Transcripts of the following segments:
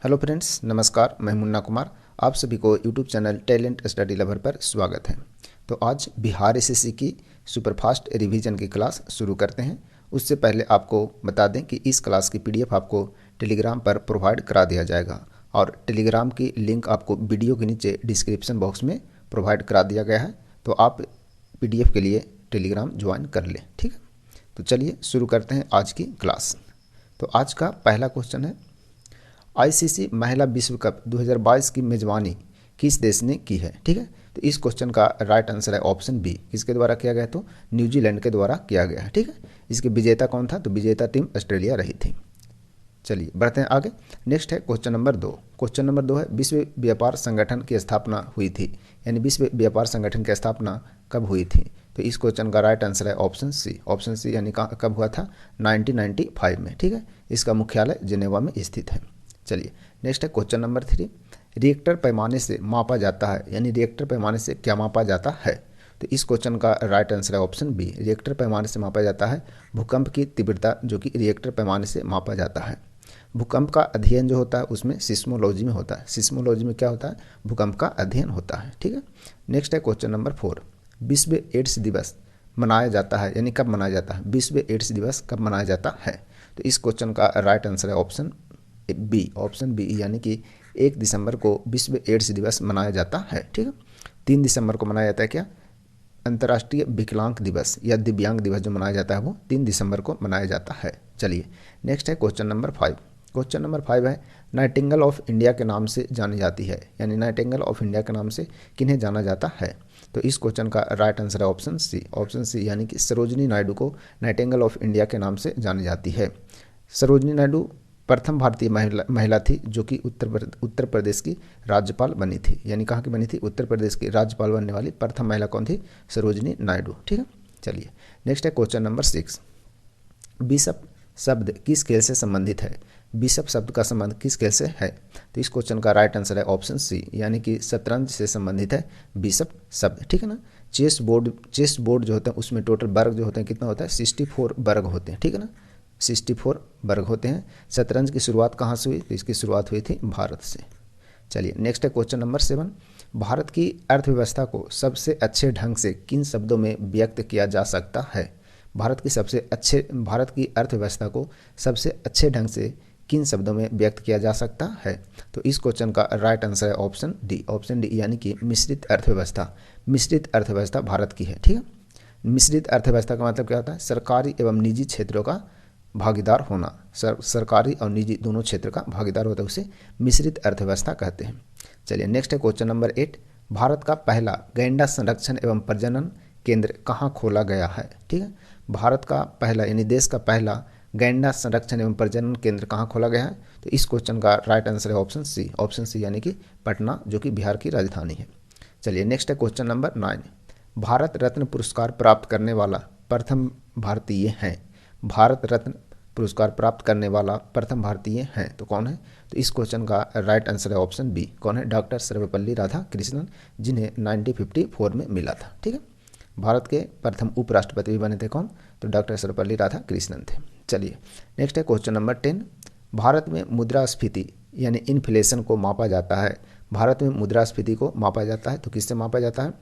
Hello friends, नमस्कार। मैं मुन्ना कुमार। आप सभी को YouTube channel talent study lover पर स्वागत है। तो आज बिहार एसएससी की सुपरफास्ट रिवीजन की क्लास शुरू करते हैं। उससे पहले आपको बता दें कि इस क्लास की पीडीएफ आपको टेलीग्राम पर प्रोवाइड करा दिया जाएगा और टेलीग्राम की लिंक आपको वीडियो के नीचे डिस्क्रिप्शन बॉक्स में प्रोवाइड करा दिया गया है। तो आप पीडीएफ के लिए टेलीग्राम ज्वाइन कर लें, ठीक है। तो चलिए शुरू करते हैं आज की क्लास। तो आज का पहला क्वेश्चन है, आईसीसी महिला विश्व कप 2022 की मेजबानी किस देश ने की है, ठीक है। तो इस क्वेश्चन का राइट आंसर है ऑप्शन बी। किसके द्वारा किया गया? तो न्यूजीलैंड के द्वारा किया गया है, ठीक है। इसके विजेता कौन था? तो विजेता टीम ऑस्ट्रेलिया रही थी। चलिए बढ़ते हैं आगे। नेक्स्ट है क्वेश्चन नंबर 2। क्वेश्चन नंबर 2 है, विश्व व्यापार संगठन की स्थापना हुई थी, यानी विश्व व्यापार संगठन की स्थापना कब हुई थी? तो इस क्वेश्चन का राइट आंसर है ऑप्शन सी। ऑप्शन सी यानी कब हुआ था? 1995 में, ठीक है। इसका मुख्यालय जिनेवा में स्थित है। चलिए नेक्स्ट है क्वेश्चन नंबर 3। रिएक्टर पैमाने से मापा जाता है, यानी रिएक्टर पैमाने से क्या मापा जाता है? तो इस क्वेश्चन का राइट आंसर है ऑप्शन बी। रिएक्टर पैमाने से मापा जाता है भूकंप की तीव्रता, जो कि रिएक्टर पैमाने से मापा जाता है। भूकंप का अध्ययन जो होता है उसमें सिस्मोलॉजी में होता है। सिस्मोलॉजी में क्या होता है? भूकंप का अध्ययन होता है, ठीक है। नेक्स्ट है क्वेश्चन नंबर 4। विश्व एड्स दिवस मनाया जाता है, यानी कब मनाया जाता है? विश्व एड्स दिवस कब मनाया जाता है? तो इस क्वेश्चन का राइट आंसर है ऑप्शन बी। ऑप्शन बी यानी कि 1 दिसंबर को विश्व एड्स दिवस मनाया जाता है, ठीक है। 3 दिसंबर को मनाया जाता है क्या? अंतर्राष्ट्रीय विकलांग दिवस या दिव्यांग दिवस जो मनाया जाता है वो 3 दिसंबर को मनाया जाता है। चलिए नेक्स्ट है क्वेश्चन नंबर 5। क्वेश्चन नंबर 5 है, नाइटिंगेल ऑफ इंडिया के नाम से जानी जाती है, यानी नाइटिंगेल ऑफ इंडिया के नाम से किन्हें जाना जाता है? तो इस क्वेश्चन का राइट आंसर है ऑप्शन सी। ऑप्शन सी यानी कि सरोजिनी नायडू को नाइटिंगेल ऑफ इंडिया के नाम से जानी जाती है। सरोजिनी नायडू प्रथम भारतीय महिला थी जो कि उत्तर प्रदेश की राज्यपाल बनी थी, यानी कहाँ की बनी थी? उत्तर प्रदेश की राज्यपाल बनने वाली प्रथम महिला कौन थी? सरोजिनी नायडू, ठीक है। चलिए नेक्स्ट है क्वेश्चन नंबर 6। बिशप शब्द किस खेल से संबंधित है? बिशप शब्द का संबंध किस खेल से है? तो इस क्वेश्चन का राइट आंसर है ऑप्शन सी, यानी कि शतरंज से संबंधित है बिशप शब्द, ठीक है ना। चेस बोर्ड जो होता है उसमें टोटल वर्ग जो होते हैं कितना होता है? 64 वर्ग होते हैं, ठीक है ना। 64 वर्ग होते हैं। शतरंज की शुरुआत कहाँ से हुई? तो इसकी शुरुआत हुई थी भारत से। चलिए नेक्स्ट है क्वेश्चन नंबर 7। भारत की अर्थव्यवस्था को सबसे अच्छे ढंग से किन शब्दों में व्यक्त किया जा सकता है? भारत की अर्थव्यवस्था को सबसे अच्छे ढंग से किन शब्दों में व्यक्त किया जा सकता है? तो इस क्वेश्चन का राइट आंसर है ऑप्शन डी। ऑप्शन डी यानी कि मिश्रित अर्थव्यवस्था। मिश्रित अर्थव्यवस्था भारत की है, ठीक है। मिश्रित अर्थव्यवस्था का मतलब क्या होता है? सरकारी एवं निजी क्षेत्रों का भागीदार होना। सरकारी और निजी दोनों क्षेत्र का भागीदार होता है, उसे मिश्रित अर्थव्यवस्था कहते हैं। चलिए नेक्स्ट है क्वेश्चन नंबर 8। भारत का पहला गैंडा संरक्षण एवं प्रजनन केंद्र कहाँ खोला गया है? ठीक है, भारत का पहला यानी देश का पहला गैंडा संरक्षण एवं प्रजनन केंद्र कहाँ खोला गया है? तो इस क्वेश्चन का राइट आंसर है ऑप्शन सी। ऑप्शन सी यानी कि पटना, जो कि बिहार की राजधानी है। चलिए नेक्स्ट है क्वेश्चन नंबर 9। भारत रत्न पुरस्कार प्राप्त करने वाला प्रथम भारतीय है। भारत रत्न पुरस्कार प्राप्त करने वाला प्रथम भारतीय है तो कौन है? तो इस क्वेश्चन का राइट आंसर है ऑप्शन बी। कौन है? डॉक्टर सर्वपल्ली राधाकृष्णन, जिन्हें 1954 में मिला था, ठीक है। भारत के प्रथम उपराष्ट्रपति भी बने थे कौन? तो डॉक्टर सर्वपल्ली राधाकृष्णन थे। चलिए नेक्स्ट है क्वेश्चन नंबर 10। भारत में मुद्रास्फीति यानी इन्फ्लेशन को मापा जाता है। भारत में मुद्रास्फीति को मापा जाता है तो किससे मापा जाता है?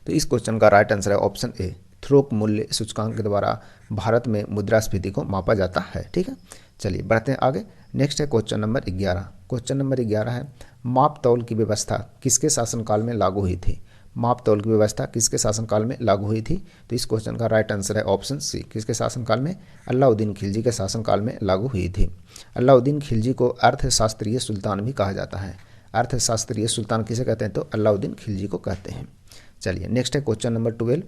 तो इस क्वेश्चन का राइट आंसर है ऑप्शन ए। थोक मूल्य सूचकांक के द्वारा भारत में मुद्रास्फीति को मापा जाता है, ठीक है। चलिए बढ़ते हैं आगे। नेक्स्ट है क्वेश्चन नंबर 11। क्वेश्चन नंबर 11 है, माप तौल की व्यवस्था किसके शासनकाल में लागू हुई थी? माप तौल की व्यवस्था किसके शासनकाल में लागू हुई थी? तो इस क्वेश्चन का राइट आंसर है ऑप्शन सी। किसके शासनकाल में? अलाउद्दीन खिलजी के शासनकाल में लागू हुई थी। अलाउद्दीन खिलजी को अर्थशास्त्रीय सुल्तान भी कहा जाता है। अर्थशास्त्रीय सुल्तान किसे कहते हैं? तो अलाउद्दीन खिलजी को कहते हैं। चलिए नेक्स्ट है क्वेश्चन नंबर 12।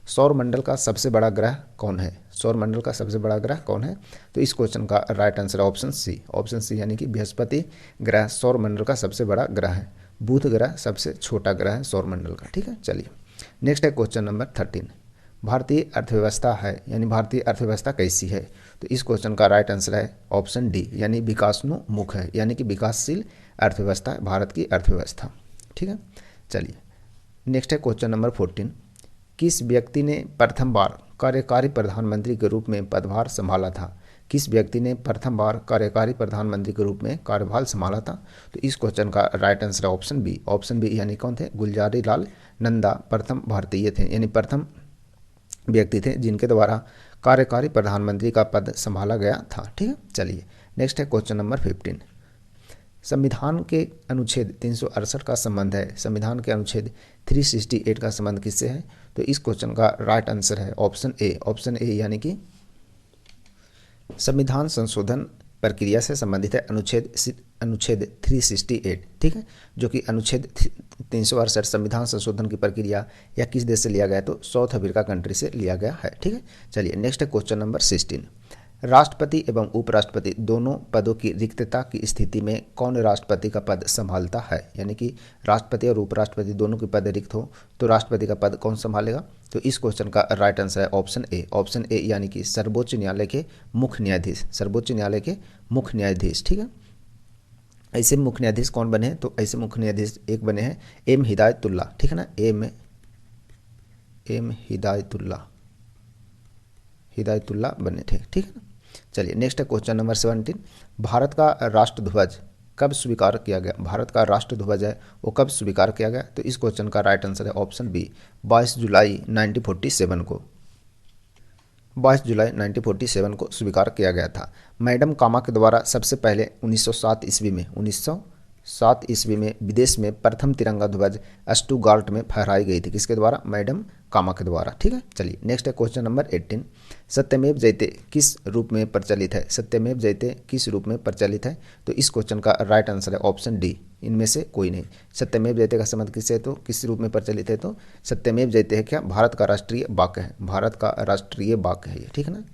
सौरमंडल का सबसे बड़ा ग्रह कौन है? सौरमंडल का सबसे बड़ा ग्रह कौन है? तो इस क्वेश्चन का राइट आंसर है ऑप्शन सी। ऑप्शन सी यानी कि बृहस्पति ग्रह सौरमंडल का सबसे बड़ा ग्रह है। बुध ग्रह सबसे छोटा ग्रह है सौरमंडल का, ठीक है। चलिए नेक्स्ट है क्वेश्चन नंबर 13। भारतीय अर्थव्यवस्था है यानी भारतीय अर्थव्यवस्था कैसी है? तो इस क्वेश्चन का राइट आंसर है ऑप्शन डी यानी विकासोन्मुख है, यानी कि विकासशील अर्थव्यवस्था है भारत की अर्थव्यवस्था, ठीक है। चलिए नेक्स्ट है क्वेश्चन नंबर 14। किस व्यक्ति ने प्रथम बार कार्यकारी प्रधानमंत्री के रूप में पदभार संभाला था? किस व्यक्ति ने प्रथम बार कार्यकारी प्रधानमंत्री के रूप में कार्यभार संभाला था? तो इस क्वेश्चन का राइट आंसर है ऑप्शन बी। ऑप्शन बी यानी कौन थे? गुलजारी लाल नंदा प्रथम भारतीय थे, यानी प्रथम व्यक्ति थे जिनके द्वारा कार्यकारी प्रधानमंत्री का पद संभाला गया था। ठीक है, चलिए नेक्स्ट है क्वेश्चन नंबर 15। संविधान के अनुच्छेद 368 का संबंध है, संविधान के अनुच्छेद 368 का संबंध किससे है? तो इस क्वेश्चन का राइट आंसर है ऑप्शन ए। ऑप्शन ए यानी कि संविधान संशोधन प्रक्रिया से संबंधित है अनुच्छेद 368। ठीक है, जो कि अनुच्छेद 368 संविधान संशोधन की प्रक्रिया या किस देश से लिया गया? तो साउथ अफ्रीका कंट्री से लिया गया है। ठीक है, चलिए नेक्स्ट है क्वेश्चन नंबर 16। राष्ट्रपति एवं उपराष्ट्रपति दोनों पदों की रिक्तता की स्थिति में कौन राष्ट्रपति का पद संभालता है? यानी कि राष्ट्रपति और उपराष्ट्रपति दोनों के पद रिक्त हो तो राष्ट्रपति का पद कौन संभालेगा? तो इस क्वेश्चन का राइट आंसर है ऑप्शन ए। ऑप्शन ए यानी कि सर्वोच्च न्यायालय के मुख्य न्यायाधीश, सर्वोच्च न्यायालय के मुख्य न्यायाधीश। ठीक है, ऐसे मुख्य न्यायाधीश कौन बने हैं? तो ऐसे मुख्य न्यायाधीश एक बने हैं एम हिदायतुल्ला। ठीक है ना, एम हिदायतुल्ला बने थे। ठीक है ना, चलिए नेक्स्ट है क्वेश्चन नंबर 17। भारत का राष्ट्रध्वज कब स्वीकार किया गया? भारत का राष्ट्रध्वज है वो कब स्वीकार किया गया? तो इस क्वेश्चन का राइट आंसर है ऑप्शन बी 22 जुलाई 1947 को। 22 जुलाई 1947 को स्वीकार किया गया था। मैडम कामा के द्वारा सबसे पहले 1907 ईस्वी में विदेश में प्रथम तिरंगा ध्वज स्टुटगार्ट में फहराई गई थी। किसके द्वारा? मैडम कामा के द्वारा। ठीक है, चलिए नेक्स्ट है क्वेश्चन नंबर 18। सत्यमेव जयते किस रूप में प्रचलित है? सत्यमेव जयते किस रूप में प्रचलित है? तो इस क्वेश्चन का राइट आंसर है ऑप्शन डी, इनमें से कोई नहीं। सत्यमेव जयते का संबंध किससे है? तो किस रूप में प्रचलित है? तो सत्यमेव जयते है क्या? भारत का राष्ट्रीय वाक्य है, भारत का राष्ट्रीय वाक्य है ये। ठीक है ना,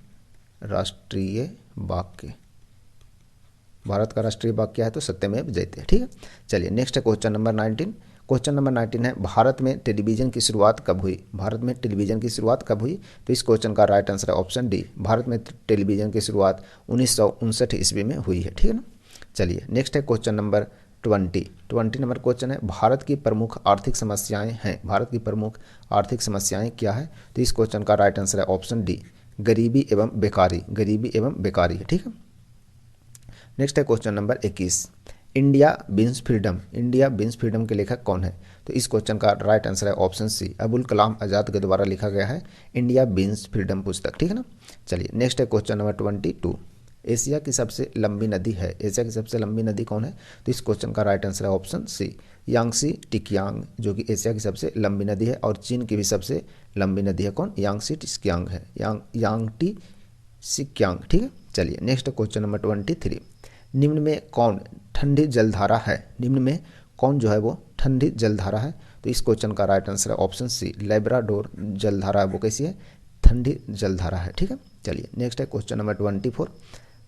राष्ट्रीय वाक्य, भारत का राष्ट्रीय वाक्य क्या है? तो सत्यमेव जयते। ठीक है, चलिए नेक्स्ट है क्वेश्चन नंबर 19। क्वेश्चन नंबर 19 है भारत में टेलीविजन की शुरुआत कब हुई? भारत में टेलीविजन की शुरुआत कब हुई? तो इस क्वेश्चन का राइट आंसर है ऑप्शन डी, भारत में टेलीविजन की शुरुआत 1959 ईस्वी में हुई है। ठीक है ना, चलिए नेक्स्ट है क्वेश्चन नंबर 20 नंबर क्वेश्चन है भारत की प्रमुख आर्थिक समस्याएं हैं। भारत की प्रमुख आर्थिक समस्याएं क्या है? तो इस क्वेश्चन का राइट आंसर है ऑप्शन डी, गरीबी एवं बेकारी, गरीबी एवं बेकारी है। ठीक है, नेक्स्ट है question number 21। India beans freedom के लेखक कौन है? तो इस क्वेश्चन का राइट आंसर है ऑप्शन सी, अबुल कलाम आज़ाद के द्वारा लिखा गया है इंडिया बीन्स फ्रीडम पुस्तक। ठीक है ना, चलिए नेक्स्ट है क्वेश्चन नंबर 22। एशिया की सबसे लंबी नदी है, एशिया की सबसे लंबी नदी कौन है? तो इस क्वेश्चन का राइट आंसर है ऑप्शन सी, यांगसी टिकियांग, जो कि एशिया की सबसे लंबी नदी है। और चीन की भी सबसे लंबी नदी है कौन? यांगसी टिकियांग है, यांगटी सिक्यांग। ठीक है, चलिए नेक्स्ट क्वेश्चन नंबर 23। निम्न में कौन ठंडी जलधारा है? निम्न में कौन जो है वो ठंडी जलधारा है? तो इस क्वेश्चन का राइट आंसर है ऑप्शन सी, लैब्राडोर जलधारा है वो कैसी है? ठंडी जलधारा है। ठीक है, चलिए नेक्स्ट है क्वेश्चन नंबर 24।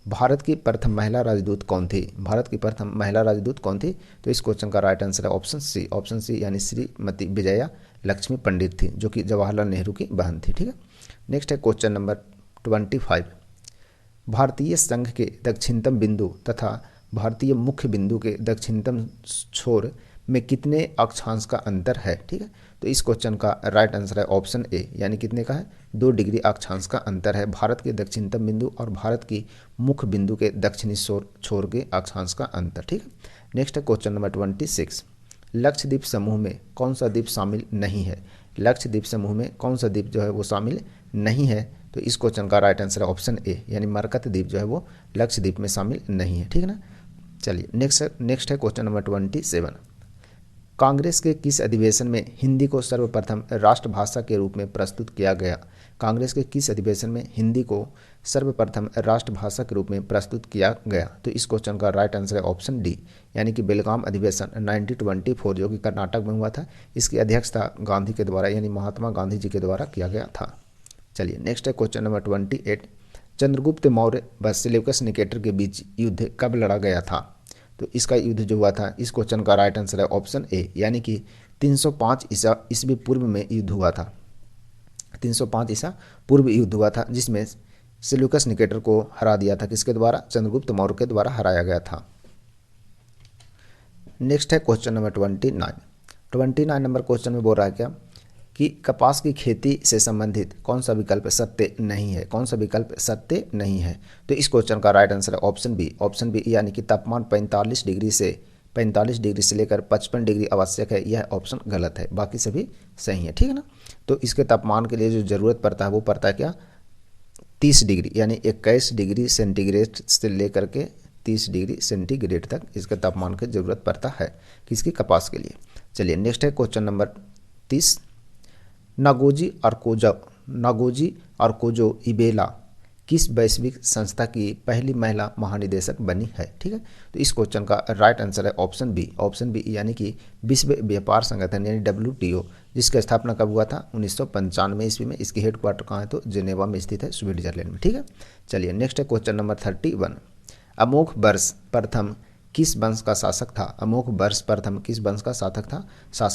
भारत की प्रथम महिला राजदूत कौन थी? भारत की प्रथम महिला राजदूत कौन थी? तो इस क्वेश्चन का राइट आंसर है ऑप्शन सी, ऑप्शन सी यानी श्रीमती विजया लक्ष्मी पंडित थी, जो कि जवाहरलाल नेहरू की बहन थी। ठीक है, नेक्स्ट है क्वेश्चन नंबर 25। भारतीय संघ के दक्षिणतम बिंदु तथा भारतीय मुख्य बिंदु के दक्षिणतम छोर में कितने अक्षांश का अंतर है? ठीक है, तो इस क्वेश्चन का राइट आंसर है ऑप्शन ए, यानी कितने का है? 2 डिग्री अक्षांश का अंतर है भारत के दक्षिणतम बिंदु और भारत की मुख्य बिंदु के दक्षिणी छोर के अक्षांश का अंतर। ठीक है, नेक्स्ट है क्वेश्चन नंबर 26। लक्षद्वीप समूह में कौन सा द्वीप शामिल नहीं है? लक्षद्वीप समूह में कौन सा द्वीप जो है वो शामिल नहीं है? तो इस क्वेश्चन का राइट आंसर है ऑप्शन ए, यानी मरकत द्वीप जो है वो लक्षद्वीप में शामिल नहीं है। ठीक है ना, चलिए नेक्स्ट है क्वेश्चन नंबर 27। कांग्रेस के किस अधिवेशन में हिंदी को सर्वप्रथम राष्ट्रभाषा के रूप में प्रस्तुत किया गया? कांग्रेस के किस अधिवेशन में हिंदी को सर्वप्रथम राष्ट्रभाषा के रूप में प्रस्तुत किया गया? तो इस क्वेश्चन का राइट आंसर है ऑप्शन डी, यानी कि बेलगाम अधिवेशन 1924 जो कि कर्नाटक में हुआ था। इसकी अध्यक्षता गांधी के द्वारा यानी महात्मा गांधी जी के द्वारा किया गया था। चलिए नेक्स्ट है क्वेश्चन नंबर 28। चंद्रगुप्त मौर्य व सेल्यूकस निकेटर के बीच युद्ध कब लड़ा गया था? तो इसका युद्ध जो हुआ था, इस क्वेश्चन का राइट आंसर है ऑप्शन ए, यानी कि 305 ईस्वी पूर्व में युद्ध हुआ था। 305 ईसा पूर्व युद्ध हुआ था जिसमें सेल्यूकस निकेटर को हरा दिया था। किसके द्वारा? चंद्रगुप्त मौर्य के द्वारा हराया गया था। नेक्स्ट है क्वेश्चन नंबर 29 नंबर क्वेश्चन में बोल रहा है क्या कि कपास की खेती से संबंधित कौन सा विकल्प सत्य नहीं है, कौन सा विकल्प सत्य नहीं है। तो इस क्वेश्चन का राइट आंसर है ऑप्शन बी, ऑप्शन बी यानी कि तापमान 45 डिग्री से लेकर 55 डिग्री आवश्यक है, यह ऑप्शन गलत है, बाकी सभी सही है, ठीक है ना। तो इसके तापमान के लिए जो ज़रूरत पड़ता है वो पड़ता है क्या, 30 डिग्री यानी 21 डिग्री सेंटीग्रेड से लेकर के 30 डिग्री सेंटीग्रेड तक इसके तापमान की ज़रूरत पड़ता है किसकी, कपास के लिए। चलिए नेक्स्ट है क्वेश्चन नंबर 30। नागोजी और कोजो इबेला किस वैश्विक संस्था की पहली महिला महानिदेशक बनी है, ठीक है। तो इस क्वेश्चन का राइट आंसर है ऑप्शन बी, ऑप्शन बी यानी कि विश्व व्यापार संगठन यानी WTO, जिसका स्थापना कब हुआ था, 1995 ईस्वी में। इसकी हेडक्वार्टर कहाँ है, तो जेनेवा में स्थित है, स्विट्जरलैंड में, ठीक है। चलिए नेक्स्ट है क्वेश्चन नंबर 31। अमोघ वर्ष प्रथम किस वंश का शासक था, अमोघ वर्ष प्रथम किस वंश का शासक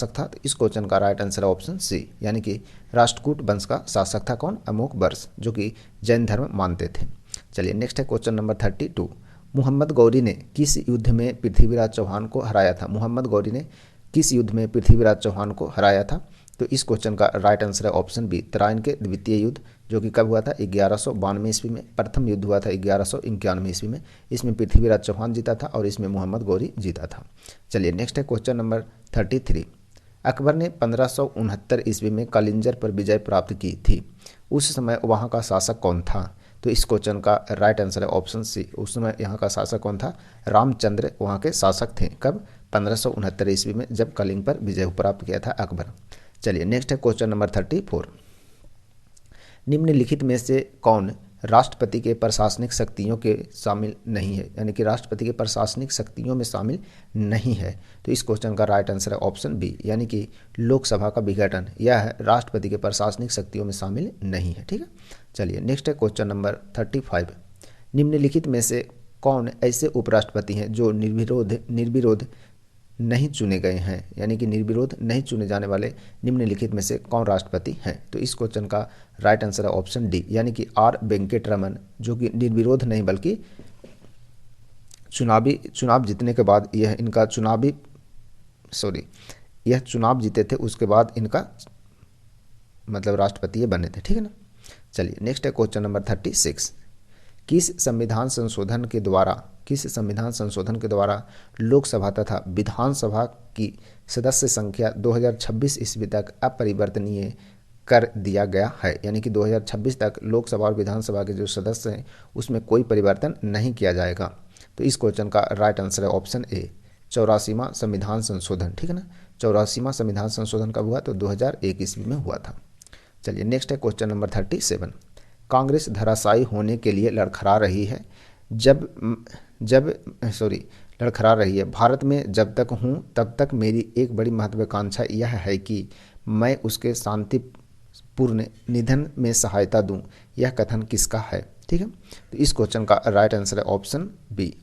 था। तो इस क्वेश्चन का राइट आंसर है ऑप्शन सी, यानी कि राष्ट्रकूट वंश का शासक था कौन, अमोघ वर्ष, जो कि जैन धर्म मानते थे। चलिए नेक्स्ट है क्वेश्चन नंबर 32। मोहम्मद गौरी ने किस युद्ध में पृथ्वीराज चौहान को हराया था, मोहम्मद गौरी ने किस युद्ध में पृथ्वीराज चौहान को हराया था। तो इस क्वेश्चन का राइट आंसर है ऑप्शन बी, तराइन के द्वितीय युद्ध, जो कि कब हुआ था, 1192 ईस्वी में। प्रथम युद्ध हुआ था 1191 ईस्वी में, इसमें पृथ्वीराज चौहान जीता था और इसमें मोहम्मद गौरी जीता था। चलिए नेक्स्ट है क्वेश्चन नंबर 33। अकबर ने 1569 ईस्वी में कलिंजर पर विजय प्राप्त की थी, उस समय वहाँ का शासक कौन था। तो इस क्वेश्चन का राइट आंसर है ऑप्शन सी, उस समय यहाँ का शासक कौन था, रामचंद्र वहाँ के शासक थे। कब, 1569 ईस्वी में, जब कलिंग पर विजय प्राप्त किया था अकबर। चलिए नेक्स्ट है क्वेश्चन नंबर 34। निम्नलिखित में से कौन राष्ट्रपति के प्रशासनिक शक्तियों के शामिल नहीं है, यानी कि राष्ट्रपति के प्रशासनिक शक्तियों में शामिल नहीं है। तो इस क्वेश्चन का राइट आंसर है ऑप्शन बी, यानी कि लोकसभा का विघटन, यह राष्ट्रपति के प्रशासनिक शक्तियों में शामिल नहीं है, ठीक है। चलिए नेक्स्ट है क्वेश्चन नंबर 35। निम्नलिखित में से कौन ऐसे उपराष्ट्रपति हैं जो निर्विरोध नहीं चुने गए हैं, यानी कि निर्विरोध नहीं चुने जाने वाले निम्नलिखित में से कौन राष्ट्रपति हैं। तो इस क्वेश्चन का राइट आंसर है ऑप्शन डी, यानी कि आर वेंकटरमन, जो कि निर्विरोध नहीं बल्कि चुनाव जीतने के बाद यह चुनाव जीते थे, उसके बाद इनका मतलब राष्ट्रपति ये बने थे, ठीक है ना। चलिए नेक्स्ट है क्वेश्चन नंबर 36। किस संविधान संशोधन के द्वारा लोकसभा तथा विधानसभा की सदस्य संख्या 2026 ईस्वी तक अपरिवर्तनीय कर दिया गया है, यानी कि 2026 तक लोकसभा और विधानसभा के जो सदस्य हैं उसमें कोई परिवर्तन नहीं किया जाएगा। तो इस क्वेश्चन का राइट आंसर है ऑप्शन ए, 84वां संविधान संशोधन, ठीक है ना। 84वां संविधान संशोधन कब हुआ, तो 2001 ईस्वी में हुआ था। चलिए नेक्स्ट है क्वेश्चन नंबर 37। कांग्रेस धराशायी होने के लिए लड़खड़ा रही है लड़खड़ा रही है। भारत में जब तक हूँ तब तक मेरी एक बड़ी महत्वाकांक्षा यह है कि मैं उसके शांतिपूर्ण निधन में सहायता दूं। यह कथन किसका है, ठीक है। तो इस क्वेश्चन का राइट आंसर है ऑप्शन बी,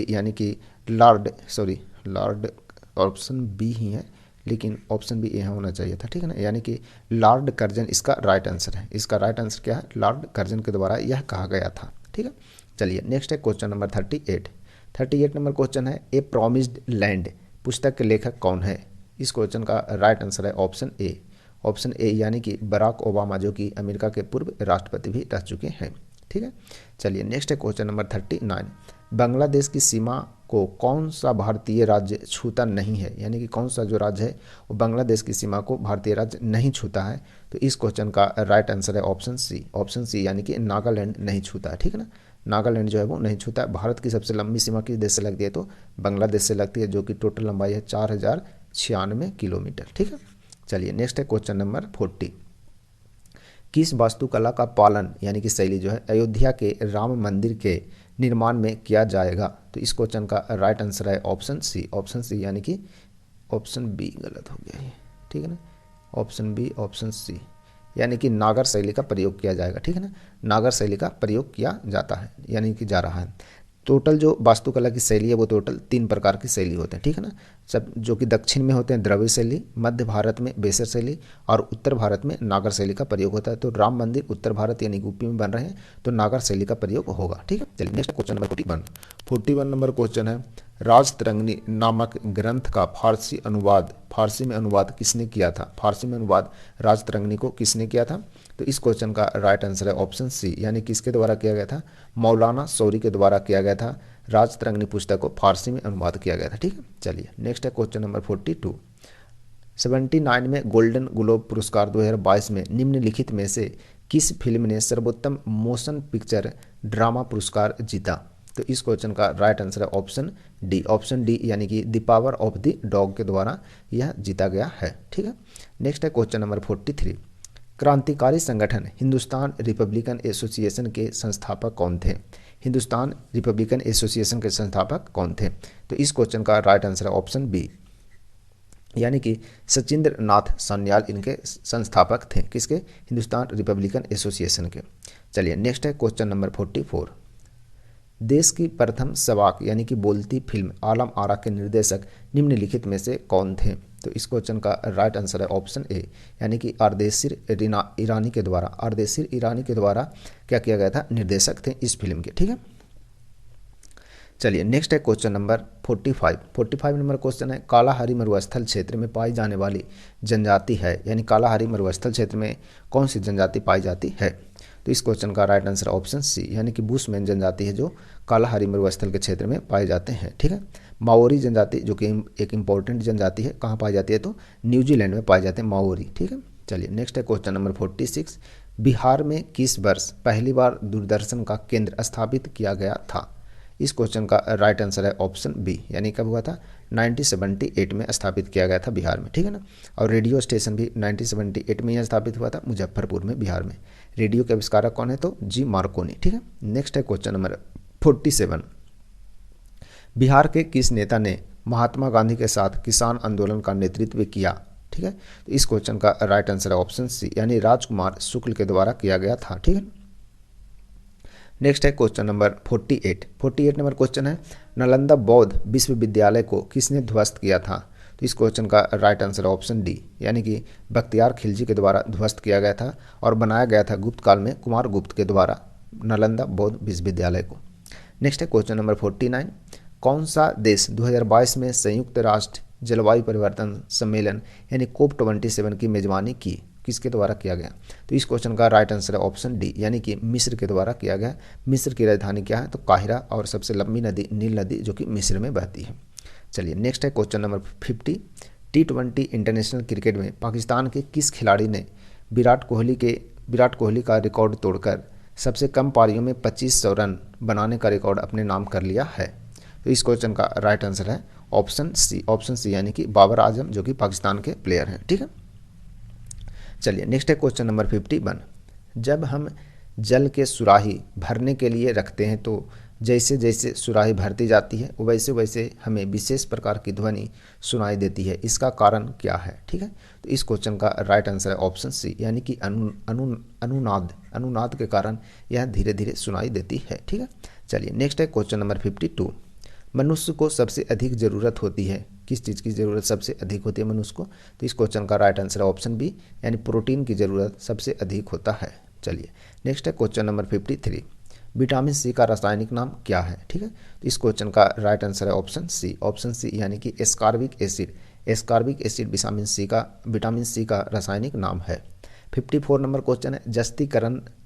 यानी कि लॉर्ड, ऑप्शन बी ही है, लेकिन ऑप्शन बी यहाँ होना चाहिए था, ठीक है ना, यानी कि लॉर्ड कर्जन इसका राइट आंसर है। इसका राइट आंसर क्या है, लॉर्ड कर्जन के द्वारा यह कहा गया था, ठीक है। चलिए नेक्स्ट है क्वेश्चन नंबर 38 नंबर क्वेश्चन है, ए प्रॉमिस्ड लैंड पुस्तक के लेखक कौन है। इस क्वेश्चन का राइट आंसर है ऑप्शन ए, यानी कि बराक ओबामा, जो कि अमेरिका के पूर्व राष्ट्रपति भी रह चुके हैं, ठीक है। चलिए नेक्स्ट है क्वेश्चन नंबर 39। बांग्लादेश की सीमा को कौन सा भारतीय राज्य छूता नहीं है, यानी कि कौन सा जो राज्य है वो बांग्लादेश की सीमा को भारतीय राज्य नहीं छूता है। तो इस क्वेश्चन का राइट आंसर है ऑप्शन सी, यानी कि नागालैंड नहीं छूता है, ठीक है ना। नागालैंड जो है वो नहीं छूता है। भारत की सबसे लंबी सीमा किस देश से लगती है, तो बांग्लादेश से लगती है, जो कि टोटल लंबाई है 4096 किलोमीटर, ठीक है। चलिए नेक्स्ट है क्वेश्चन नंबर 40। किस वास्तुकला का पालन, यानी कि शैली जो है, अयोध्या के राम मंदिर के निर्माण में किया जाएगा। तो इस क्वेश्चन का राइट आंसर है ऑप्शन सी, यानी कि ऑप्शन बी गलत हो गया है, ठीक है ना। ऑप्शन सी, यानी कि नागर शैली का प्रयोग किया जाएगा, ठीक है ना। नागर शैली का प्रयोग किया जाता है, यानी कि जा रहा है। टोटल जो वास्तुकला की शैली है वो टोटल 3 प्रकार की शैली होते हैं, ठीक है ना। सब जो कि दक्षिण में होते हैं द्रविड़ शैली, मध्य भारत में बेसर शैली और उत्तर भारत में नागर शैली का प्रयोग होता है। तो राम मंदिर उत्तर भारत यानी यूपी में बन रहे हैं तो नागर शैली का प्रयोग होगा, ठीक है। चलिए next question number 41 number question है, राजतरंगिणी नामक ग्रंथ का फारसी में अनुवाद किसने किया था? फारसी में अनुवाद राजतरंगिणी को किसने किया था? तो इस क्वेश्चन का राइट आंसर है ऑप्शन सी, यानी किसके द्वारा किया गया था? मौलाना शौरी के द्वारा किया गया था। राजतरंगिणी पुस्तक को फारसी में अनुवाद किया गया था, ठीक है। चलिए नेक्स्ट है क्वेश्चन नंबर 42। 79 में गोल्डन ग्लोब पुरस्कार 2022 में निम्नलिखित में से किस फिल्म ने सर्वोत्तम मोशन पिक्चर ड्रामा पुरस्कार जीता? तो इस क्वेश्चन का राइट आंसर है ऑप्शन डी यानी कि the power of the dog के द्वारा यह जीता गया है, ठीक है। नेक्स्ट है क्वेश्चन नंबर 43। क्रांतिकारी संगठन हिंदुस्तान रिपब्लिकन एसोसिएशन के संस्थापक कौन थे? हिंदुस्तान रिपब्लिकन एसोसिएशन के संस्थापक कौन थे? तो इस क्वेश्चन का राइट आंसर है ऑप्शन बी, यानी कि सचिंद्र नाथ सान्याल इनके संस्थापक थे। किसके? हिंदुस्तान रिपब्लिकन एसोसिएशन के। चलिए नेक्स्ट है क्वेश्चन नंबर 44। देश की प्रथम सवाक यानी कि बोलती फिल्म आलम आरा के निर्देशक निम्नलिखित में से कौन थे? तो इस क्वेश्चन का राइट आंसर है ऑप्शन ए, यानी कि आरदेशिर ईरानी के द्वारा क्या किया गया था? निर्देशक थे इस फिल्म के, ठीक है। चलिए नेक्स्ट है क्वेश्चन नंबर 45 नंबर क्वेश्चन है, कालाहारी मरुस्थल क्षेत्र में पाई जाने वाली जनजाति है, यानी कालाहारी मरुस्थल क्षेत्र में कौन सी जनजाति पाई जाती है? तो इस क्वेश्चन का राइट आंसर ऑप्शन सी, यानी कि बुशमैन जनजाति है जो कालाहारी मरुस्थल के क्षेत्र में पाए जाते हैं, ठीक है। माओरी जनजाति जो कि एक इंपॉर्टेंट जनजाति है, कहाँ पाई जाती है? तो न्यूजीलैंड में पाए जाते हैं माओरी, ठीक है। चलिए नेक्स्ट है क्वेश्चन नंबर 46। बिहार में किस वर्ष पहली बार दूरदर्शन का केंद्र स्थापित किया गया था? इस क्वेश्चन का राइट आंसर है ऑप्शन बी, यानी कब हुआ था? 1978 में स्थापित किया गया था बिहार में, ठीक है ना। और रेडियो स्टेशन भी 1978 में ही स्थापित हुआ था मुजफ्फरपुर में बिहार में। रेडियो के आविष्कारक कौन है? तो जी मार्कोनी, ठीक है। नेक्स्ट है क्वेश्चन नंबर 47। बिहार के किस नेता ने महात्मा गांधी के साथ किसान आंदोलन का नेतृत्व किया? ठीक है, तो इस क्वेश्चन का राइट आंसर है ऑप्शन सी, यानी राजकुमार शुक्ल के द्वारा किया गया था, ठीक है। नेक्स्ट है क्वेश्चन नंबर 48 नंबर क्वेश्चन है, नालंदा बौद्ध विश्वविद्यालय को किसने ध्वस्त किया था? तो इस क्वेश्चन का राइट आंसर है ऑप्शन डी, यानी कि बख्तियार खिलजी के द्वारा ध्वस्त किया गया था और बनाया गया था गुप्त काल में कुमार गुप्त के द्वारा नालंदा बौद्ध विश्वविद्यालय को। नेक्स्ट है क्वेश्चन नंबर 49। कौन सा देश 2022 में संयुक्त राष्ट्र जलवायु परिवर्तन सम्मेलन यानी COP27 की मेजबानी की? किसके द्वारा किया गया? तो इस क्वेश्चन का राइट आंसर है ऑप्शन डी, यानी कि मिस्र के द्वारा किया गया। मिस्र की राजधानी क्या है? तो काहिरा, और सबसे लंबी नदी नील नदी जो कि मिस्र में बहती है। चलिए नेक्स्ट है question number 50। T20 international cricket में पाकिस्तान के किस खिलाड़ी ने विराट कोहली का रिकॉर्ड तोड़कर सबसे कम पारियों में 2500 रन बनाने का रिकॉर्ड अपने नाम कर लिया है? तो इस क्वेश्चन का राइट आंसर है ऑप्शन सी, यानी कि बाबर आजम जो कि पाकिस्तान के प्लेयर हैं, ठीक है। चलिए नेक्स्ट है क्वेश्चन नंबर 51। जब हम जल के सुराही भरने के लिए रखते हैं तो जैसे जैसे सुराही भरती जाती है वैसे वैसे हमें विशेष प्रकार की ध्वनि सुनाई देती है, इसका कारण क्या है? ठीक है, तो इस क्वेश्चन का राइट आंसर है ऑप्शन सी, यानी कि अनुनाद के कारण यह धीरे धीरे सुनाई देती है, ठीक है। चलिए नेक्स्ट है क्वेश्चन नंबर 52। मनुष्य को सबसे अधिक ज़रूरत होती है, किस चीज़ की ज़रूरत सबसे अधिक होती है मनुष्य को? तो इस क्वेश्चन का राइट आंसर है ऑप्शन बी, यानी प्रोटीन की ज़रूरत सबसे अधिक होता है। चलिए नेक्स्ट है क्वेश्चन नंबर 53। विटामिन सी का रासायनिक नाम क्या है? ठीक है, तो इस क्वेश्चन का राइट आंसर है ऑप्शन सी, यानी कि एस्कॉर्बिक एसिड विटामिन सी का रासायनिक नाम है। 54 नंबर क्वेश्चन है,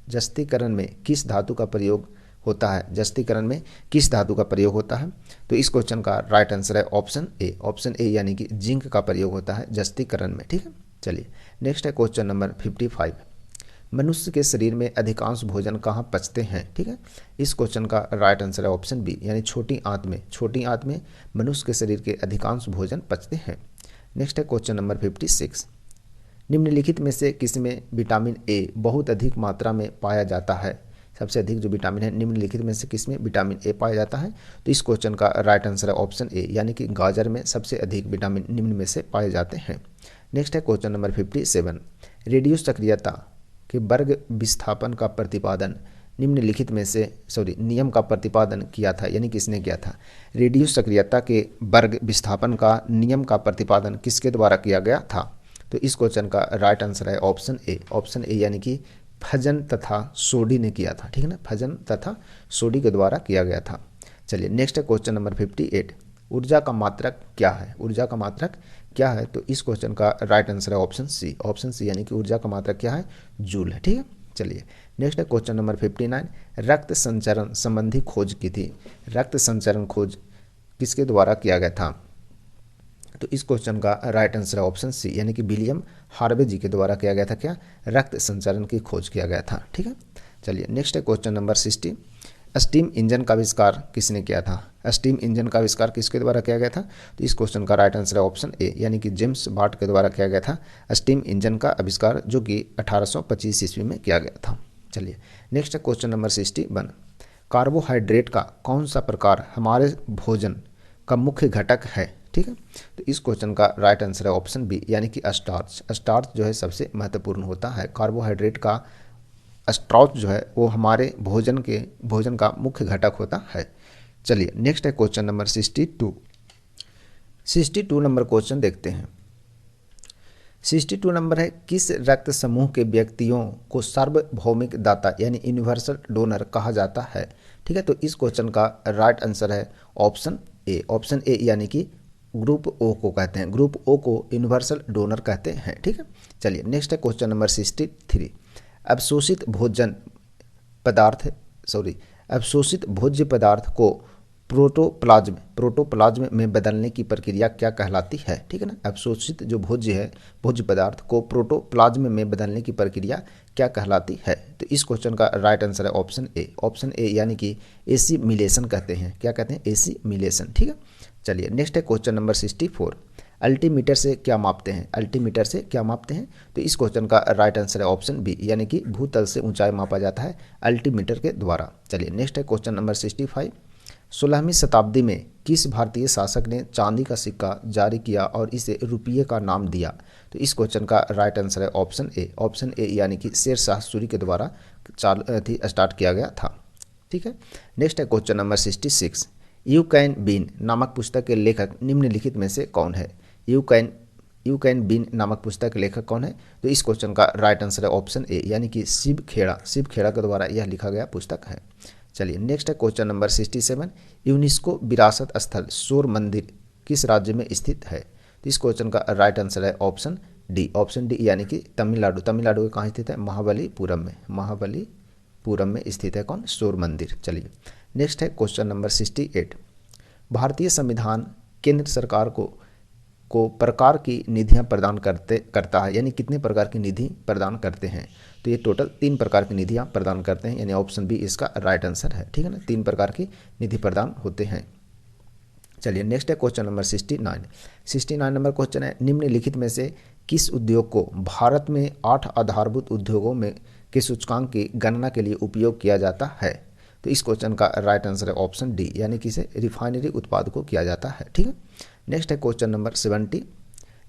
जस्तीकरण में किस धातु का प्रयोग होता है? तो इस क्वेश्चन का राइट आंसर है ऑप्शन ए, यानी कि जिंक का प्रयोग होता है जस्तीकरण में, ठीक है। चलिए नेक्स्ट है क्वेश्चन नंबर 55। मनुष्य के शरीर में अधिकांश भोजन कहाँ पचते हैं? ठीक है, इस क्वेश्चन का राइट आंसर है ऑप्शन बी, यानी छोटी आंत में मनुष्य के शरीर के अधिकांश भोजन पचते हैं। नेक्स्ट है क्वेश्चन नंबर 56। निम्नलिखित में से किसमें विटामिन ए बहुत अधिक मात्रा में पाया जाता है? सबसे अधिक जो विटामिन है निम्नलिखित में से किसमें विटामिन ए पाया जाता है? तो इस क्वेश्चन का राइट आंसर है ऑप्शन ए, यानी कि गाजर में सबसे अधिक विटामिन निम्न में से पाए जाते हैं। नेक्स्ट है क्वेश्चन नंबर 57। रेडियो सक्रियता के वर्ग विस्थापन का प्रतिपादन निम्नलिखित में से नियम का प्रतिपादन किया था, यानी किसने किया था। रेडियो सक्रियता के वर्ग विस्थापन का नियम का प्रतिपादन किसके द्वारा किया गया था। तो इस क्वेश्चन का राइट आंसर है ऑप्शन ए यानी कि फजन तथा सोडी ने किया था, ठीक है ना, फजन तथा सोडी के द्वारा किया गया था। चलिए नेक्स्ट है क्वेश्चन नंबर 58, ऊर्जा का मात्रक क्या है। ऊर्जा का मात्रक क्या है, तो इस क्वेश्चन का राइट आंसर है ऑप्शन सी यानी कि ऊर्जा का मात्रक क्या है, जूल है, ठीक है। चलिए नेक्स्ट है क्वेश्चन नंबर 59, रक्त संचरण संबंधी खोज की थी। रक्त संचरण खोज किसके द्वारा किया गया था। तो इस क्वेश्चन का राइट आंसर है ऑप्शन सी यानी कि विलियम हार्वे जी के द्वारा किया गया था। क्या, रक्त संचरण की खोज किया गया था, ठीक है। चलिए नेक्स्ट है क्वेश्चन नंबर 60, स्टीम इंजन का आविष्कार किसने किया था। स्टीम इंजन का आविष्कार किसके द्वारा किया गया था। तो इस क्वेश्चन का राइट आंसर है ऑप्शन ए यानी कि जेम्स वाट के द्वारा किया गया था स्टीम इंजन का आविष्कार, जो कि 1825 ईस्वी में किया गया था। चलिए नेक्स्ट है क्वेश्चन नंबर 61, कार्बोहाइड्रेट का कौन सा प्रकार हमारे भोजन का मुख्य घटक है, ठीक है। तो इस क्वेश्चन का राइट आंसर है ऑप्शन बी यानी कि स्टार्च। स्टार्च जो है सबसे महत्वपूर्ण होता है। कार्बोहाइड्रेट का स्टार्च जो है वो हमारे भोजन का मुख्य घटक होता है। चलिए नेक्स्ट है क्वेश्चन नंबर 62 नंबर क्वेश्चन देखते हैं। 62 नंबर है, किस रक्त समूह के व्यक्तियों को सार्वभौमिक दाता यानी यूनिवर्सल डोनर कहा जाता है, ठीक है। तो इस क्वेश्चन का राइट आंसर है ऑप्शन ए यानी कि ग्रुप ओ को कहते हैं। ग्रुप ओ को यूनिवर्सल डोनर कहते हैं, ठीक है। चलिए नेक्स्ट है क्वेश्चन नंबर 63, अवशोषित भोज्य पदार्थ को प्रोटोप्लाज्म में बदलने की प्रक्रिया क्या कहलाती है, ठीक है ना। अवशोषित जो भोज्य पदार्थ को प्रोटोप्लाज्म में बदलने की प्रक्रिया क्या कहलाती है। तो इस क्वेश्चन का राइट आंसर है ऑप्शन ए यानी कि एसिमिलेशन कहते हैं। क्या कहते हैं, एसिमिलेशन, ठीक है। चलिए नेक्स्ट है क्वेश्चन नंबर 64, अल्टीमीटर से क्या मापते हैं। अल्टीमीटर से क्या मापते हैं, तो इस क्वेश्चन का राइट आंसर है ऑप्शन बी यानी कि भूतल से ऊंचाई मापा जाता है अल्टीमीटर के द्वारा। चलिए नेक्स्ट है क्वेश्चन नंबर 65, 16वीं शताब्दी में किस भारतीय शासक ने चांदी का सिक्का जारी किया और इसे रुपये का नाम दिया। तो इस क्वेश्चन का राइट आंसर है ऑप्शन ए यानी कि शेरशाह सूरी के द्वारा स्टार्ट किया गया था, ठीक है। नेक्स्ट है question number 66, you can win नामक पुस्तक के लेखक निम्नलिखित में से कौन है। यू कैन बीन नामक पुस्तक के लेखक कौन है। तो इस क्वेश्चन का राइट आंसर है ऑप्शन ए यानी कि शिव खेड़ा के द्वारा यह लिखा गया पुस्तक है। चलिए नेक्स्ट है क्वेश्चन नंबर 67, यूनेस्को विरासत स्थल शोर मंदिर किस राज्य में स्थित है। तो इस क्वेश्चन का राइट आंसर है ऑप्शन डी यानी कि तमिलनाडु के कहाँ स्थित है, महाबलीपुरम में स्थित है कौन, शोर मंदिर। चलिए नेक्स्ट है क्वेश्चन नंबर 68, भारतीय संविधान केंद्र सरकार को प्रकार की निधियां प्रदान करता है, यानी कितने प्रकार की निधि प्रदान करते हैं। तो ये टोटल 3 प्रकार की निधियां प्रदान करते हैं, यानी ऑप्शन बी इसका राइट आंसर है, ठीक है ना। 3 प्रकार की निधि प्रदान होते हैं। चलिए नेक्स्ट है क्वेश्चन नंबर 69 नंबर क्वेश्चन है, निम्नलिखित में से किस उद्योग को भारत में 8 आधारभूत उद्योगों में के सूचकांक की गणना के लिए उपयोग किया जाता है। तो इस क्वेश्चन का राइट आंसर है ऑप्शन डी यानी कि इसे रिफाइनरी उत्पाद को किया जाता है, ठीक है। नेक्स्ट है क्वेश्चन नंबर 70,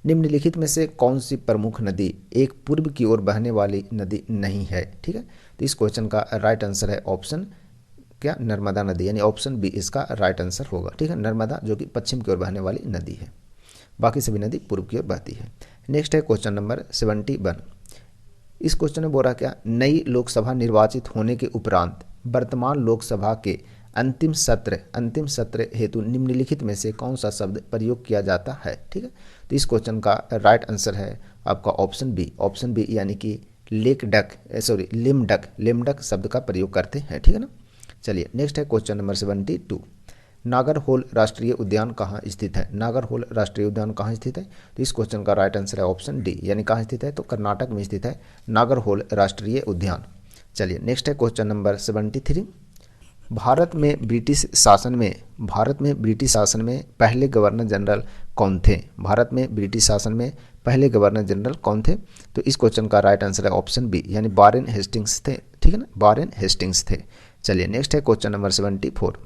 निम्नलिखित में से कौन सी प्रमुख नदी एक पूर्व की ओर बहने वाली नदी नहीं है, ठीक है। तो इस क्वेश्चन का राइट आंसर है ऑप्शन क्या, नर्मदा नदी, यानी ऑप्शन बी इसका राइट आंसर होगा, ठीक है। नर्मदा जो कि पश्चिम की ओर बहने वाली नदी है, बाकी सभी नदी पूर्व की ओर बहती है। नेक्स्ट है क्वेश्चन नंबर 71, इस क्वेश्चन में बोला क्या, नई लोकसभा निर्वाचित होने के उपरांत वर्तमान लोकसभा के अंतिम सत्र हेतु निम्नलिखित में से कौन सा शब्द प्रयोग किया जाता है, ठीक है। तो इस क्वेश्चन का राइट आंसर है आपका ऑप्शन बी यानी कि लेमडक शब्द का प्रयोग करते हैं, ठीक है ना। चलिए नेक्स्ट है क्वेश्चन नंबर 72, नागरहोल राष्ट्रीय उद्यान कहाँ स्थित है। नागरहोल राष्ट्रीय उद्यान कहाँ स्थित है। तो इस क्वेश्चन का राइट आंसर है ऑप्शन डी यानी कहाँ स्थित है, तो कर्नाटक में स्थित है नागरहोल राष्ट्रीय उद्यान। चलिए नेक्स्ट है क्वेश्चन नंबर 73, भारत में ब्रिटिश शासन में पहले गवर्नर जनरल कौन थे। भारत में ब्रिटिश शासन में पहले गवर्नर जनरल कौन थे। तो इस क्वेश्चन का राइट आंसर है ऑप्शन बी यानी वारेन हेस्टिंग्स थे, ठीक है ना, वारेन हेस्टिंग्स थे। चलिए नेक्स्ट है क्वेश्चन नंबर 74,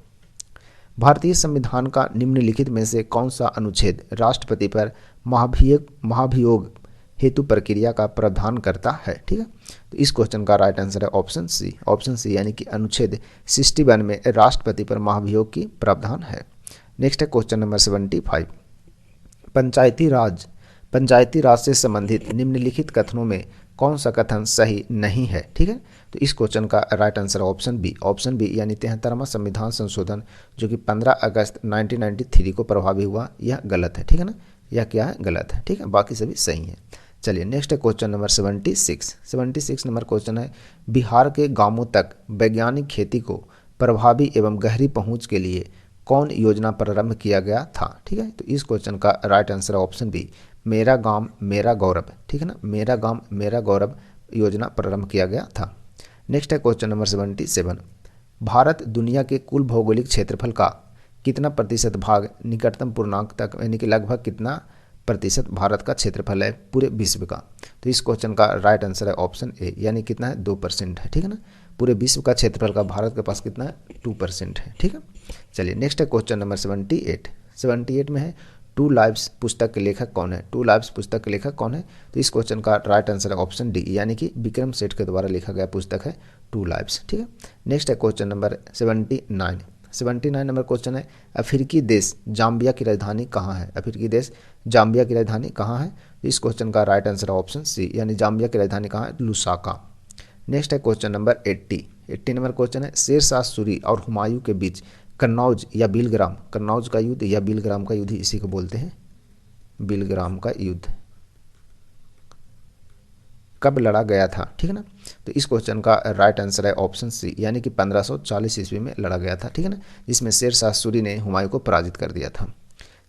भारतीय संविधान का निम्नलिखित में से कौन सा अनुच्छेद राष्ट्रपति पर महाभियोग हेतु प्रक्रिया का प्रावधान करता है। ठीक है, तो इस क्वेश्चन का राइट आंसर है ऑप्शन सी। ऑप्शन सी यानी कि अनुच्छेद 61 में राष्ट्रपति पर महाभियोग की प्रावधान है। नेक्स्ट है क्वेश्चन नंबर 75। पंचायती राज से संबंधित निम्नलिखित कथनों में कौन सा कथन सही नहीं है। ठीक है, तो इस क्वेश्चन का right answer option B. Option B यानी 73वां संविधान संशोधन जो कि 15 अगस्त 1993 को प्रभावी हुआ, यह गलत है। ठीक है ना, यह क्या है, गलत है। ठीक है, बाकी सभी सही है। चलिए नेक्स्ट है क्वेश्चन नंबर 76 नंबर क्वेश्चन है, बिहार के गांवों तक वैज्ञानिक खेती को प्रभावी एवं गहरी पहुंच के लिए कौन योजना प्रारंभ किया गया था। ठीक है, तो इस क्वेश्चन का राइट आंसर ऑप्शन बी, मेरा गांव मेरा गौरव। ठीक है ना, मेरा गांव मेरा गौरव योजना प्रारंभ किया गया था। नेक्स्ट है क्वेश्चन नंबर 77। भारत दुनिया के कुल भौगोलिक क्षेत्रफल का कितना प्रतिशत भाग निकटतम पूर्णांक तक, यानी कि लगभग कितना प्रतिशत भारत का क्षेत्रफल है पूरे विश्व का। तो इस क्वेश्चन का राइट आंसर है ऑप्शन ए, यानी कितना है, 2% है। ठीक है ना, पूरे विश्व का क्षेत्रफल का भारत के पास कितना है, 2% है। ठीक है, चलिए नेक्स्ट है क्वेश्चन नंबर 78 में है, टू लाइव्स पुस्तक के लेखक कौन है। टू लाइव्स पुस्तक के लेखक कौन है, तो इस क्वेश्चन का राइट आंसर है ऑप्शन डी, यानी कि विक्रम सेठ के द्वारा लिखा गया पुस्तक है टू लाइव्स। ठीक है, नेक्स्ट है क्वेश्चन नंबर 79 नंबर क्वेश्चन है, अफ्रीकी देश जाम्बिया की राजधानी कहाँ है। अफ्रीकी देश जाम्बिया की राजधानी कहाँ है, तो इस क्वेश्चन का राइट आंसर है ऑप्शन सी, यानी जाम्बिया की राजधानी कहाँ है, लुसाका। नेक्स्ट है क्वेश्चन नंबर 80 नंबर क्वेश्चन है, शेर शाह सूरी और हुमायूं के बीच कन्नौज या बिलग्राम, कन्नौज का युद्ध या बिलग्राम का युद्ध, इसी को बोलते हैं बिलग्राम का युद्ध, कब लड़ा गया था। ठीक है ना, तो इस क्वेश्चन का राइट आंसर है ऑप्शन सी, यानी कि 1540 ईस्वी में लड़ा गया था। ठीक है ना, जिसमें शेर शाह सूरी ने हुमायूं को पराजित कर दिया था।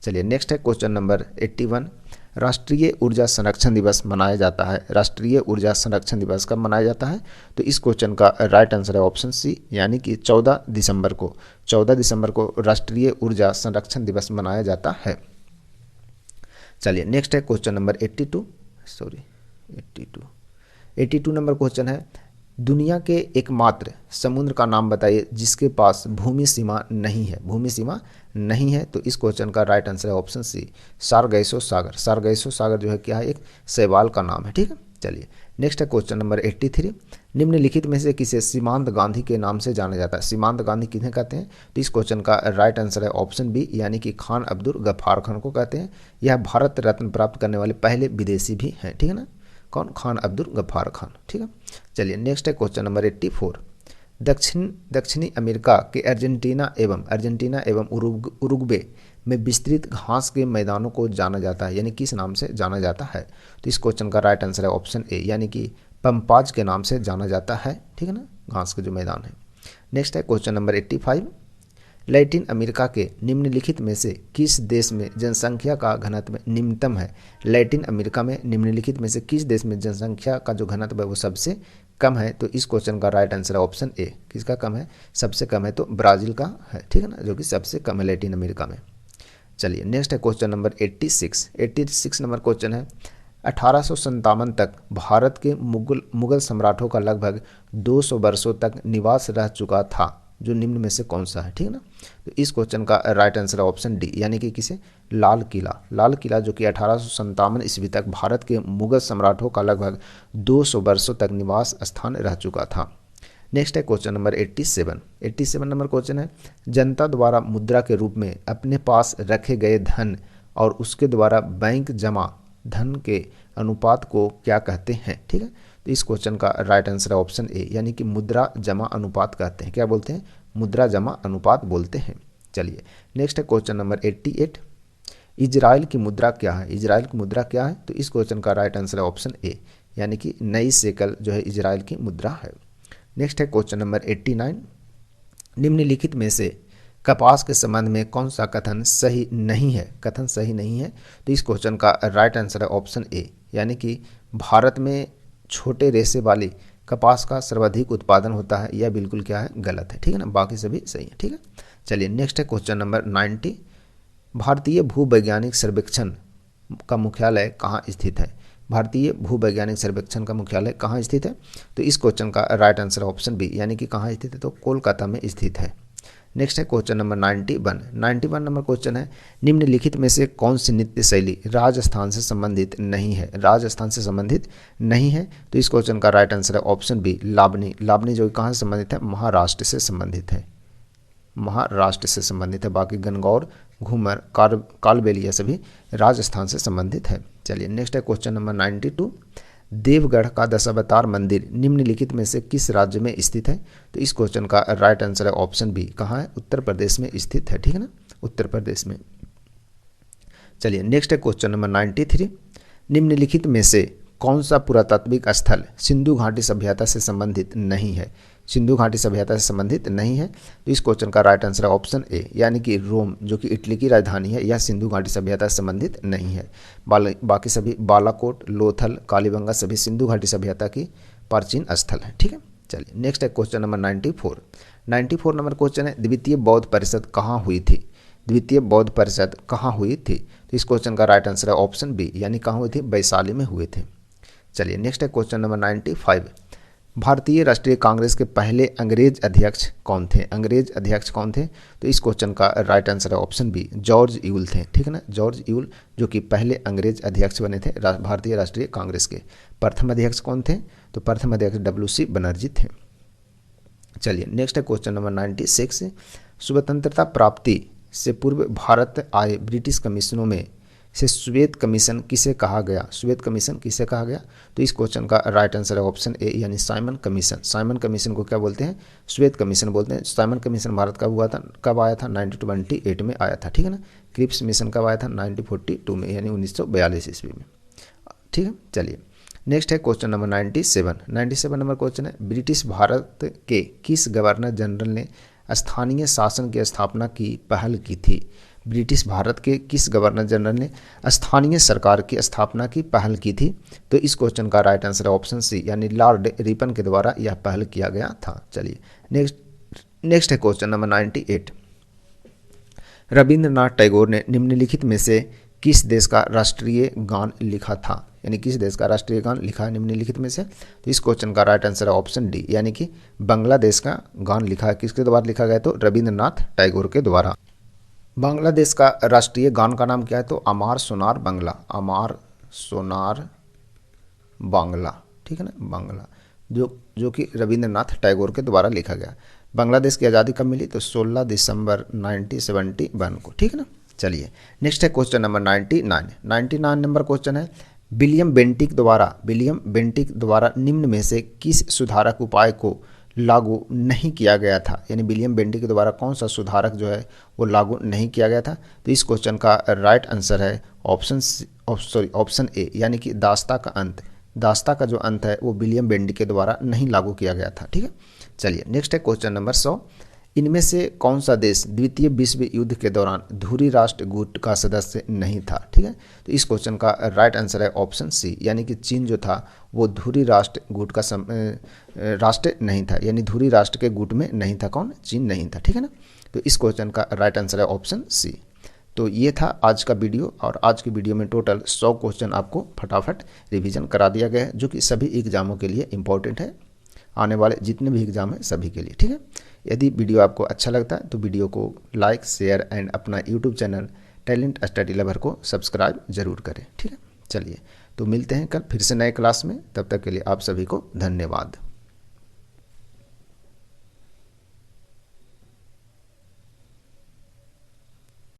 चलिए नेक्स्ट है क्वेश्चन नंबर 81। राष्ट्रीय ऊर्जा संरक्षण दिवस मनाया जाता है। राष्ट्रीय ऊर्जा संरक्षण दिवस कब मनाया जाता है, तो इस क्वेश्चन का राइट आंसर है ऑप्शन सी, यानी कि 14 दिसंबर को राष्ट्रीय ऊर्जा संरक्षण दिवस मनाया जाता है। चलिए नेक्स्ट है क्वेश्चन नंबर 82 नंबर क्वेश्चन है, दुनिया के एकमात्र समुद्र का नाम बताइए जिसके पास भूमि सीमा नहीं है। भूमि सीमा नहीं है, तो इस क्वेश्चन का राइट आंसर है ऑप्शन सी, सारगैसो सागर। सारगैसो सागर जो है क्या है, एक शैवाल का नाम है। ठीक है, चलिए नेक्स्ट है क्वेश्चन नंबर 83। निम्नलिखित में से किसे सीमांत गांधी के नाम से जाना जाता है। सीमांत गांधी किन्हें कहते हैं, तो इस क्वेश्चन का राइट आंसर है ऑप्शन बी, यानी कि खान अब्दुल गफ्फार खान को कहते हैं। यह भारत रत्न प्राप्त करने वाले पहले विदेशी भी हैं। ठीक है ना, कौन, खान अब्दुल गफ्फार खान। ठीक है, चलिए नेक्स्ट है क्वेश्चन नंबर 84। दक्षिणी अमेरिका के अर्जेंटीना एवं उरुग्वे में विस्तृत घास के मैदानों को जाना जाता है, यानी किस नाम से जाना जाता है, तो इस क्वेश्चन का राइट आंसर है ऑप्शन ए, यानी कि पंपाज के नाम से जाना जाता है। ठीक है ना, घास के जो मैदान है। नेक्स्ट है क्वेश्चन नंबर 85। लैटिन अमेरिका के निम्नलिखित में से किस देश में जनसंख्या का घनत्व निम्नतम है। लैटिन अमेरिका में निम्नलिखित में से किस देश में जनसंख्या का जो घनत्व है वो सबसे कम है, तो इस क्वेश्चन का राइट आंसर है ऑप्शन ए। किसका कम है, सबसे कम है, तो ब्राज़ील का है। ठीक है ना, जो कि सबसे कम है लैटिन अमेरिका में। चलिए नेक्स्ट है क्वेश्चन नंबर 86 नंबर क्वेश्चन है, 1857 तक भारत के मुगल सम्राटों का लगभग 200 वर्षों तक निवास रह चुका था, जो निम्न में से कौन सा है। ठीक है ना, तो इस क्वेश्चन का राइट आंसर है ऑप्शन डी, यानी कि किसे, लाल किला जो कि 1857 ईस्वी तक भारत के मुगल सम्राटों का लगभग 200 वर्षों तक निवास स्थान रह चुका था। नेक्स्ट है क्वेश्चन नंबर 87 नंबर क्वेश्चन है, जनता द्वारा मुद्रा के रूप में अपने पास रखे गए धन और उसके द्वारा बैंक जमा धन के अनुपात को क्या कहते हैं। ठीक है, तो इस क्वेश्चन का राइट आंसर है ऑप्शन ए, यानी कि मुद्रा जमा अनुपात कहते हैं। क्या बोलते हैं, मुद्रा जमा अनुपात बोलते हैं। चलिए नेक्स्ट है क्वेश्चन नंबर 88। इजराइल की मुद्रा क्या है। इजराइल की मुद्रा क्या है, तो इस क्वेश्चन का राइट आंसर है ऑप्शन ए, यानी कि नई शेकल जो है इजराइल की मुद्रा है। नेक्स्ट है क्वेश्चन नंबर 89। निम्नलिखित में से कपास के संबंध में कौन सा कथन सही नहीं है। तो इस क्वेश्चन का राइट आंसर है ऑप्शन ए, यानी कि भारत में छोटे रेशे वाली कपास का सर्वाधिक उत्पादन होता है, यह बिल्कुल क्या है, गलत है। ठीक है ना, बाकी सभी सही है। ठीक है, चलिए नेक्स्ट है क्वेश्चन नंबर 90। भारतीय भूवैज्ञानिक सर्वेक्षण का मुख्यालय कहाँ स्थित है। भारतीय भूवैज्ञानिक सर्वेक्षण का मुख्यालय कहाँ स्थित है, तो इस क्वेश्चन का राइट आंसर ऑप्शन बी, यानी कि कहाँ स्थित है, तो कोलकाता में स्थित है। नेक्स्ट है क्वेश्चन नंबर 91 नंबर क्वेश्चन है, निम्नलिखित में से कौन सी नृत्य शैली राजस्थान से संबंधित नहीं है? राजस्थान से संबंधित नहीं है, तो इस क्वेश्चन का राइट आंसर है ऑप्शन बी लावनी। लावनी जो कहाँ से संबंधित है? महाराष्ट्र से संबंधित है, महाराष्ट्र से संबंधित है। बाकी गणगौर, घूमर, कालबेलिया सभी राजस्थान से संबंधित है। चलिए नेक्स्ट है क्वेश्चन नंबर 92, देवगढ़ का दशावतार मंदिर निम्नलिखित में से किस राज्य में स्थित है? तो इस क्वेश्चन का राइट आंसर है ऑप्शन बी, कहाँ है? उत्तर प्रदेश में स्थित है, ठीक है ना, उत्तर प्रदेश में। चलिए नेक्स्ट है क्वेश्चन नंबर 93, निम्नलिखित में से कौन सा पुरातात्विक स्थल सिंधु घाटी सभ्यता से संबंधित नहीं है? सिंधु घाटी सभ्यता से संबंधित नहीं है, तो इस क्वेश्चन का राइट आंसर है ऑप्शन ए, यानी कि रोम जो कि इटली की राजधानी है, यह सिंधु घाटी सभ्यता से संबंधित नहीं है। बाकी सभी बालाकोट, लोथल, कालीबंगा सभी सिंधु घाटी सभ्यता की प्राचीन स्थल हैं, ठीक है। चलिए नेक्स्ट है क्वेश्चन नंबर 94 नंबर क्वेश्चन है, द्वितीय बौद्ध परिषद कहाँ हुई थी? द्वितीय बौद्ध परिषद कहाँ हुई थी? तो इस क्वेश्चन का राइट आंसर है ऑप्शन बी, यानी कहाँ हुई थी? वैशाली में हुए थे। चलिए नेक्स्ट है क्वेश्चन नंबर 95, भारतीय राष्ट्रीय कांग्रेस के पहले अंग्रेज अध्यक्ष कौन थे? अंग्रेज अध्यक्ष कौन थे? तो इस क्वेश्चन का राइट आंसर है ऑप्शन बी, जॉर्ज यूल थे, ठीक है ना, जॉर्ज यूल जो कि पहले अंग्रेज अध्यक्ष बने थे भारतीय राष्ट्रीय कांग्रेस के। प्रथम अध्यक्ष कौन थे? तो प्रथम अध्यक्ष WC बनर्जी थे। चलिए नेक्स्ट है क्वेश्चन नंबर 96, स्वतंत्रता प्राप्ति से पूर्व भारत आए ब्रिटिश कमीशनों में से श्वेत कमीशन किसे कहा गया? श्वेत कमीशन किसे कहा गया? तो इस क्वेश्चन का राइट आंसर है ऑप्शन ए, यानी साइमन कमीशन। साइमन कमीशन को क्या बोलते हैं? श्वेत कमीशन बोलते हैं। साइमन कमीशन भारत कब हुआ था, कब आया था? 1928 में आया था, ठीक है ना। क्रिप्स मिशन कब आया था? 1942 में, यानी 1942 ईस्वी में, ठीक है। चलिए नेक्स्ट है क्वेश्चन नंबर 97 नंबर क्वेश्चन है, ब्रिटिश भारत के किस गवर्नर जनरल ने स्थानीय शासन की स्थापना की पहल की थी? ब्रिटिश भारत के किस गवर्नर जनरल ने स्थानीय सरकार की स्थापना की पहल की थी? तो इस क्वेश्चन का राइट आंसर है ऑप्शन सी, यानी लॉर्ड रिपन के द्वारा यह पहल किया गया था। चलिए नेक्स्ट है क्वेश्चन नंबर 98, रविंद्रनाथ टैगोर ने निम्नलिखित में से किस देश का राष्ट्रीय गान लिखा था? यानी किस देश का राष्ट्रीय गान लिखा है निम्नलिखित में से? तो इस क्वेश्चन का राइट आंसर है ऑप्शन डी, यानी कि बांग्लादेश का गान लिखा है। किसके द्वारा लिखा गया? तो रविंद्रनाथ टैगोर के द्वारा। बांग्लादेश का राष्ट्रीय गान का नाम क्या है? तो अमार सोनार बांग्ला, अमार सोनार बांग्ला, ठीक है ना, बांग्ला, जो कि रविंद्रनाथ टैगोर के द्वारा लिखा गया। बांग्लादेश की आज़ादी कब मिली? तो 16 दिसंबर 1971 को, ठीक है ना। चलिए नेक्स्ट है क्वेश्चन नंबर 99 नंबर क्वेश्चन है, विलियम बेंटिक द्वारा निम्न में से किस सुधारक उपाय को लागू नहीं किया गया था? यानी विलियम बेंटिक के द्वारा कौन सा सुधारक जो है वो लागू नहीं किया गया था? तो इस क्वेश्चन का राइट आंसर है ऑप्शन ए, यानी कि दास्ता का अंत। दास्ता का जो अंत है वो विलियम बेंटिक के द्वारा नहीं लागू किया गया था, ठीक है। चलिए नेक्स्ट है क्वेश्चन नंबर 100, इनमें से कौन सा देश द्वितीय विश्व युद्ध के दौरान धुरी राष्ट्र गुट का सदस्य नहीं था? ठीक है, तो इस क्वेश्चन का राइट आंसर है ऑप्शन सी, यानी कि चीन जो था वो धुरी राष्ट्र गुट का राष्ट्र नहीं था, यानी धुरी राष्ट्र के गुट में नहीं था। कौन? चीन नहीं था, ठीक है ना। तो इस क्वेश्चन का राइट आंसर है ऑप्शन सी। तो ये था आज का वीडियो, और आज की वीडियो में टोटल 100 क्वेश्चन आपको फटाफट रिवीजन करा दिया गया है, जो कि सभी एग्जामों के लिए इंपॉर्टेंट है, आने वाले जितने भी एग्जाम है सभी के लिए, ठीक है। यदि वीडियो आपको अच्छा लगता है तो वीडियो को लाइक, शेयर एंड अपना YouTube channel talent study lover को सब्सक्राइब जरूर करें, ठीक है। चलिए तो मिलते हैं कल फिर से नए क्लास में, तब तक के लिए आप सभी को धन्यवाद।